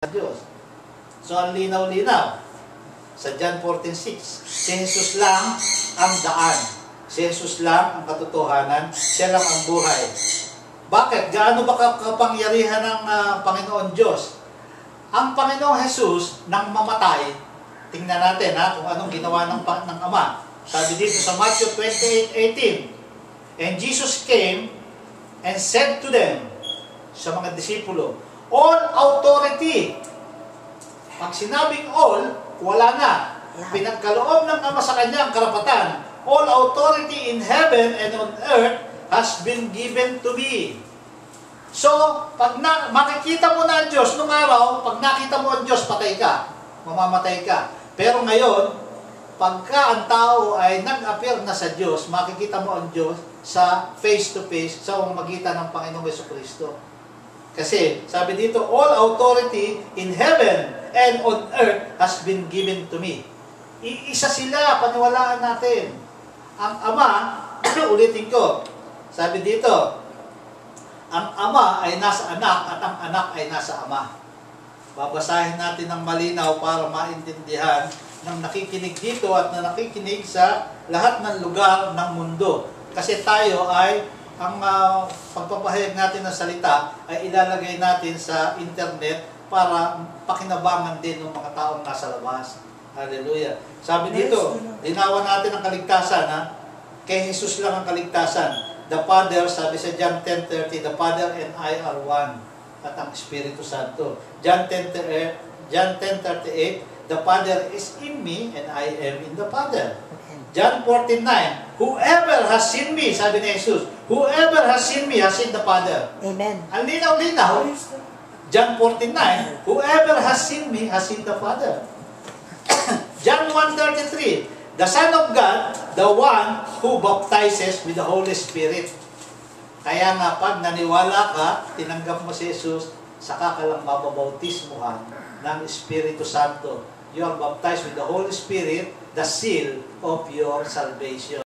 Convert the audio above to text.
Diyos. So, ang linaw-linaw. Sa John 14:6, si Jesus lang ang daan. Si Jesus lang ang katotohanan. Siya lang ang buhay. Bakit? Gaano ba kapangyarihan ng Panginoon Diyos? Ang Panginoong Jesus nang mamatay, tingnan natin kung anong ginawa ng Ama. Sabi dito sa Matthew 28:18, and Jesus came and said to them, sa mga disipulo, all authority. Pag sinabing all, wala na. Pinagkaloob ng Ama sa Kanya ang karapatan. All authority in heaven and on earth has been given to me. So, pag makikita mo na ang Diyos, nung araw, pag nakita mo ang Diyos, patay ka. Mamamatay ka. Pero ngayon, pagka ang tao ay nag-appear na sa Diyos, makikita mo ang Diyos sa face-to-face sa magitan ng Panginoong Jesucristo. Kasi, sabi dito, all authority in heaven and on earth has been given to me. Iisa sila, paniwalaan natin. Ang Ama, ulitin ko, sabi dito, ang Ama ay nasa Anak at ang Anak ay nasa Ama. Babasahin natin ng malinaw para maintindihan ng nakikinig dito at na nakikinig sa lahat ng lugar ng mundo. Kasi tayo ay, ang pagpapahayag natin ng salita ay ilalagay natin sa internet para pakinabangan din ng mga taong nasa labas. Hallelujah. Sabi dito, linawan natin ang kaligtasan. Kay Jesus lang ang kaligtasan. The Father, sabi sa John 10:30, the Father and I are one. At ang Espiritu Santo. John 10:38, the Father is in me and I am in the Father. John 14:9, whoever has seen me, sabi ni Jesus, whoever has seen me has seen the Father. Amen. Ang linaw-linaw, John 14:9, whoever has seen me has seen the Father. John 1:33, the Son of God, the one who baptizes with the Holy Spirit. Kaya nga, pag naniwala ka, tinanggap mo si Jesus, saka ka lang mababautismuhan ng Espiritu Santo. You are baptized with the Holy Spirit, the seal of your salvation.